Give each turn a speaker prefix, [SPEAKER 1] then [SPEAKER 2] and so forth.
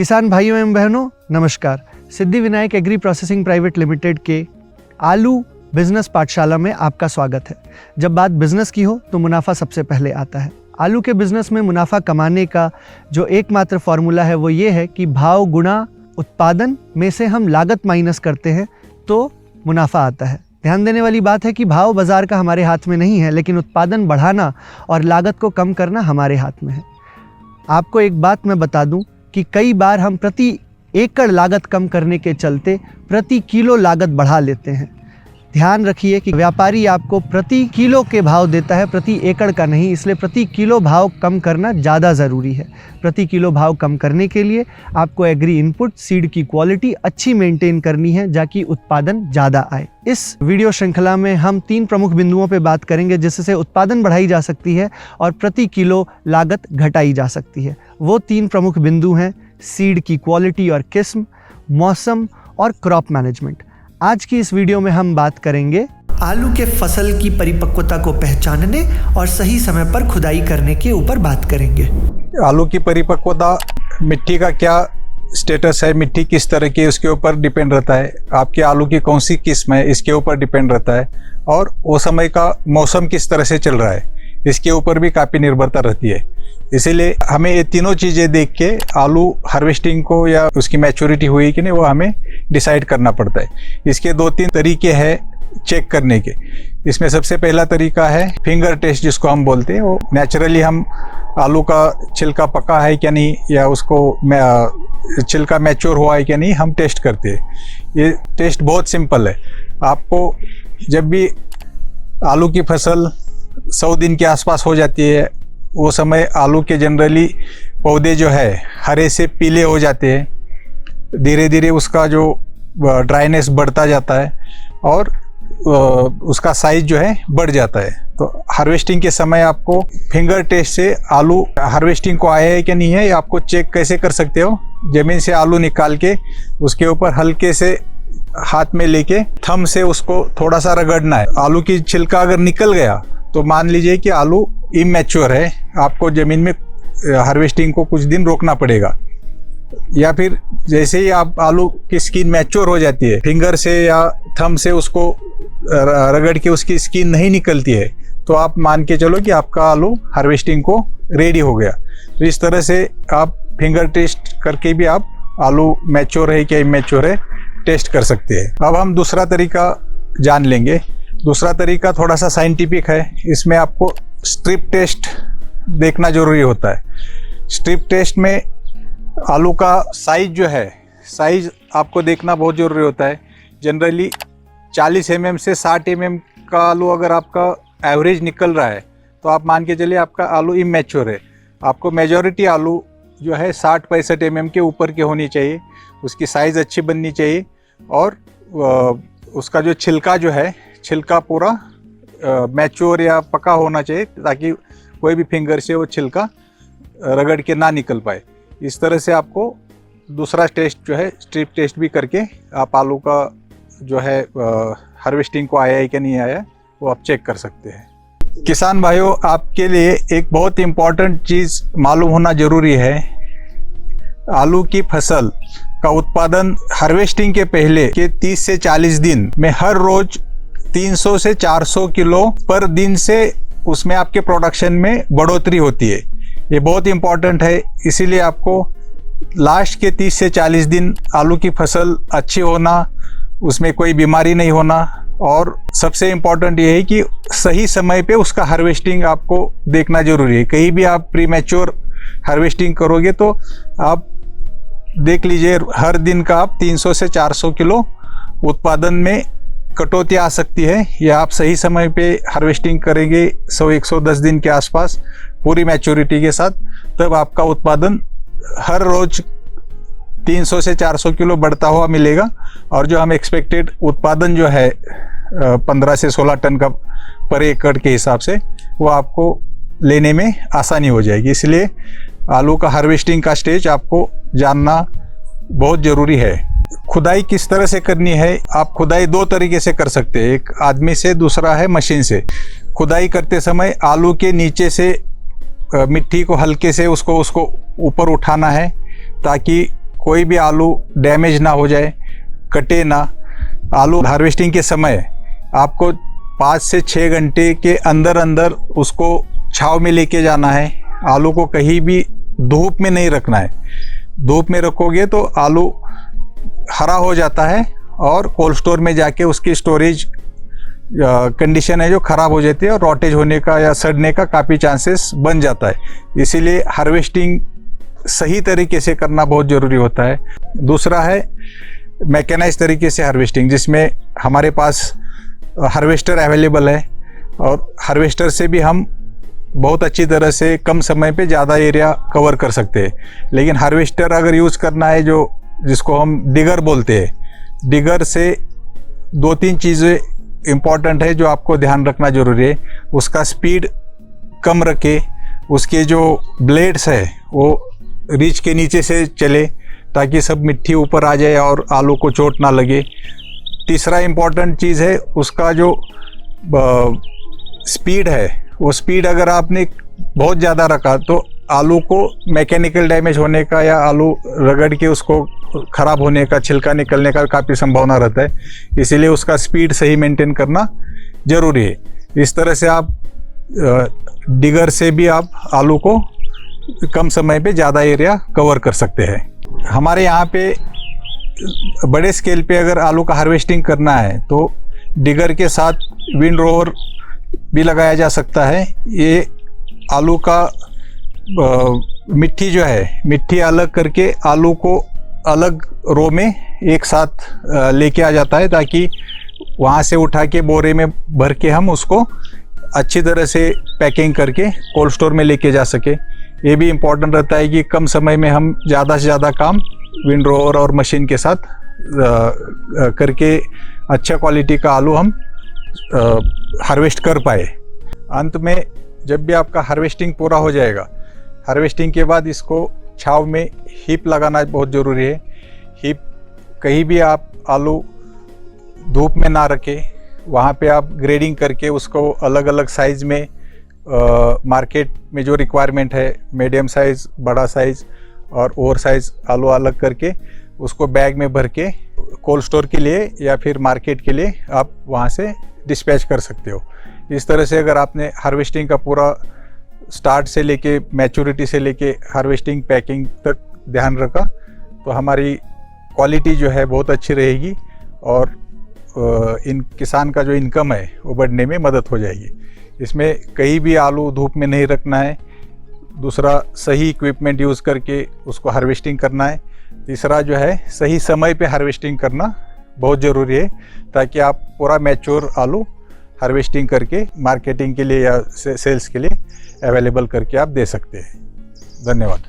[SPEAKER 1] किसान भाइयों एवं बहनों नमस्कार। Siddhi Vinayak agri processing private limited के आलू बिजनेस पाठशाला में आपका स्वागत है। जब बात बिजनेस की हो तो मुनाफा सबसे पहले आता है। आलू के बिजनेस में मुनाफा कमाने का जो एकमात्र फॉर्मूला है वो ये है कि भाव गुणा उत्पादन में से हम लागत माइनस करते हैं तो मुनाफा आता है। ध्यान देने वाली बात है कि भाव बाजार का हमारे हाथ में नहीं है, लेकिन उत्पादन बढ़ाना और लागत को कम करना हमारे हाथ में है। आपको एक बात मैं बता दूं कि कई बार हम प्रति एकड़ लागत कम करने के चलते प्रति किलो लागत बढ़ा लेते हैं। ध्यान रखिए कि व्यापारी आपको प्रति किलो के भाव देता है, प्रति एकड़ का नहीं, इसलिए प्रति किलो भाव कम करना ज़्यादा ज़रूरी है। प्रति किलो भाव कम करने के लिए आपको एग्री इनपुट सीड की क्वालिटी अच्छी मेंटेन करनी है ताकि उत्पादन ज़्यादा आए। इस वीडियो श्रृंखला में हम 3 प्रमुख बिंदुओं पे बात करेंगे जिससे उत्पादन बढ़ाई जा सकती है और प्रति किलो लागत घटाई जा सकती है। वो 3 प्रमुख बिंदु हैं सीड की क्वालिटी और किस्म, मौसम और क्रॉप मैनेजमेंट। आज की इस वीडियो में हम बात करेंगे आलू के फसल की परिपक्वता को पहचानने और सही समय पर खुदाई करने के ऊपर बात करेंगे।
[SPEAKER 2] आलू की परिपक्वता, मिट्टी का क्या स्टेटस है, मिट्टी किस तरह की, उसके ऊपर डिपेंड रहता है। आपके आलू की कौन सी किस्म है इसके ऊपर डिपेंड रहता है, और वो समय का मौसम किस तरह से चल रहा है इसके ऊपर भी काफ़ी निर्भरता रहती है। इसीलिए हमें ये तीनों चीज़ें देख के आलू हार्वेस्टिंग को या उसकी मैच्योरिटी हुई कि नहीं वो हमें डिसाइड करना पड़ता है। इसके 2-3 तरीके हैं चेक करने के। इसमें सबसे पहला तरीका है फिंगर टेस्ट, जिसको हम बोलते हैं। वो नेचुरली हम आलू का छिलका पका है क्या नहीं, या उसको छिलका मैच्योर हुआ है क्या नहीं, हम टेस्ट करते हैं। ये टेस्ट बहुत सिंपल है। आपको जब भी आलू की फसल 100 दिन के आसपास हो जाती है, वो समय आलू के जनरली पौधे जो है हरे से पीले हो जाते हैं। धीरे धीरे उसका जो ड्राइनेस बढ़ता जाता है और उसका साइज जो है बढ़ जाता है। तो हार्वेस्टिंग के समय आपको फिंगर टेस्ट से आलू हार्वेस्टिंग को आया है कि नहीं है, आपको चेक कैसे कर सकते हो। ज़मीन से आलू निकाल के उसके ऊपर हल्के से हाथ में लेके थंब से उसको थोड़ा सा रगड़ना है। आलू की छिलका अगर निकल गया तो मान लीजिए कि आलू इमैच्योर है, आपको ज़मीन में हार्वेस्टिंग को कुछ दिन रोकना पड़ेगा। या फिर जैसे ही आप आलू की स्किन मैच्योर हो जाती है, फिंगर से या थंब से उसको रगड़ के उसकी स्किन नहीं निकलती है, तो आप मान के चलो कि आपका आलू हार्वेस्टिंग को रेडी हो गया। तो इस तरह से आप फिंगर टेस्ट करके भी आप आलू मैच्योर है क्या इमैच्योर है टेस्ट कर सकते हैं। अब हम दूसरा तरीका जान लेंगे। दूसरा तरीका थोड़ा सा साइंटिफिक है। इसमें आपको स्ट्रिप टेस्ट देखना जरूरी होता है। स्ट्रिप टेस्ट में आलू का साइज जो है, साइज आपको देखना बहुत ज़रूरी होता है। जनरली 40 mm से 60 mm का आलू अगर आपका एवरेज निकल रहा है तो आप मान के चलिए आपका आलू इमैच्योर है। आपको मेजॉरिटी आलू जो है 60-65 mm के ऊपर की होनी चाहिए, उसकी साइज़ अच्छी बननी चाहिए, और उसका जो छिलका जो है, छिलका पूरा मैच्योर या पका होना चाहिए ताकि कोई भी फिंगर से वो छिलका रगड़ के ना निकल पाए। इस तरह से आपको दूसरा टेस्ट जो है स्ट्रिप टेस्ट भी करके आप आलू का जो है हार्वेस्टिंग को आया है कि नहीं आया वो आप चेक कर सकते हैं। किसान भाइयों, आपके लिए एक बहुत इम्पॉर्टेंट चीज़ मालूम होना ज़रूरी है। आलू की फसल का उत्पादन हार्वेस्टिंग के पहले के 30 से 40 दिन में हर रोज 300 से 400 किलो पर दिन से उसमें आपके प्रोडक्शन में बढ़ोतरी होती है। ये बहुत इम्पॉर्टेंट है। इसीलिए आपको लास्ट के 30 से 40 दिन आलू की फसल अच्छी होना, उसमें कोई बीमारी नहीं होना, और सबसे इम्पॉर्टेंट ये है कि सही समय पे उसका हार्वेस्टिंग आपको देखना जरूरी है। कहीं भी आप प्रीमैच्योर हार्वेस्टिंग करोगे तो आप देख लीजिए हर दिन का आप 300 से 400 किलो उत्पादन में कटौती आ सकती है। या आप सही समय पे हार्वेस्टिंग करेंगे 100-110 दिन के आसपास पूरी मैच्योरिटी के साथ, तब आपका उत्पादन हर रोज 300 से 400 किलो बढ़ता हुआ मिलेगा। और जो हम एक्सपेक्टेड उत्पादन जो है 15 से 16 टन का पर एकड़ के हिसाब से, वो आपको लेने में आसानी हो जाएगी। इसलिए आलू का हार्वेस्टिंग का स्टेज आपको जानना बहुत ज़रूरी है। खुदाई किस तरह से करनी है, आप खुदाई 2 तरीके से कर सकते हैं, एक आदमी से, दूसरा है मशीन से। खुदाई करते समय आलू के नीचे से मिट्टी को हल्के से उसको ऊपर उठाना है ताकि कोई भी आलू डैमेज ना हो जाए, कटे ना। आलू हार्वेस्टिंग के समय आपको 5 से 6 घंटे के अंदर अंदर उसको छांव में लेके जाना है। आलू को कहीं भी धूप में नहीं रखना है। धूप में रखोगे तो आलू हरा हो जाता है और कोल्ड स्टोर में जाके उसकी स्टोरेज कंडीशन है जो ख़राब हो जाती है और रॉटेज होने का या सड़ने का काफ़ी चांसेस बन जाता है। इसीलिए हार्वेस्टिंग सही तरीके से करना बहुत ज़रूरी होता है। दूसरा है मैकेनाइज तरीके से हार्वेस्टिंग, जिसमें हमारे पास हार्वेस्टर अवेलेबल है और हार्वेस्टर से भी हम बहुत अच्छी तरह से कम समय पे ज़्यादा एरिया कवर कर सकते हैं। लेकिन हार्वेस्टर अगर यूज़ करना है जिसको हम डिगर बोलते हैं, डिगर से 2-3 चीज़ें इम्पॉर्टेंट है जो आपको ध्यान रखना ज़रूरी है। उसका स्पीड कम रखे, उसके जो ब्लेड्स है वो रीच के नीचे से चले ताकि सब मिट्टी ऊपर आ जाए और आलू को चोट ना लगे। तीसरा इम्पॉर्टेंट चीज़ है उसका जो स्पीड है, वो स्पीड अगर आपने बहुत ज़्यादा रखा तो आलू को मैकेनिकल डैमेज होने का या आलू रगड़ के उसको ख़राब होने का, छिलका निकलने का काफ़ी संभावना रहता है। इसीलिए उसका स्पीड सही मेंटेन करना ज़रूरी है। इस तरह से आप डिगर से भी आप आलू को कम समय पे ज़्यादा एरिया कवर कर सकते हैं। हमारे यहाँ पे बड़े स्केल पे अगर आलू का हार्वेस्टिंग करना है तो डिगर के साथ विंड रोवर भी लगाया जा सकता है। ये आलू का मिट्टी जो है, मिट्टी अलग करके आलू को अलग रो में एक साथ लेके आ जाता है ताकि वहाँ से उठा के बोरे में भर के हम उसको अच्छी तरह से पैकिंग करके कोल्ड स्टोर में लेके जा सके। ये भी इम्पोर्टेंट रहता है कि कम समय में हम ज़्यादा से ज़्यादा काम विंड रोवर और मशीन के साथ करके अच्छा क्वालिटी का आलू हम हार्वेस्ट कर पाए। अंत में जब भी आपका हार्वेस्टिंग पूरा हो जाएगा, हार्वेस्टिंग के बाद इसको छांव में हीप लगाना बहुत ज़रूरी है। हीप कहीं भी आप आलू धूप में ना रखें, वहाँ पे आप ग्रेडिंग करके उसको अलग अलग साइज़ में मार्केट में जो रिक्वायरमेंट है, मीडियम साइज़, बड़ा साइज़ और ओवर साइज़ आलू अलग करके उसको बैग में भर के कोल्ड स्टोर के लिए या फिर मार्केट के लिए आप वहाँ से डिस्पैच कर सकते हो। इस तरह से अगर आपने हार्वेस्टिंग का पूरा स्टार्ट से लेके मैच्योरिटी से लेके हार्वेस्टिंग पैकिंग तक ध्यान रखा तो हमारी क्वालिटी जो है बहुत अच्छी रहेगी और इन किसान का जो इनकम है वो बढ़ने में मदद हो जाएगी। इसमें कहीं भी आलू धूप में नहीं रखना है। दूसरा, सही इक्विपमेंट यूज़ करके उसको हार्वेस्टिंग करना है। तीसरा जो है, सही समय पे हार्वेस्टिंग करना बहुत ज़रूरी है ताकि आप पूरा मैच्योर आलू हार्वेस्टिंग करके मार्केटिंग के लिए या सेल्स के लिए अवेलेबल करके आप दे सकते हैं। धन्यवाद।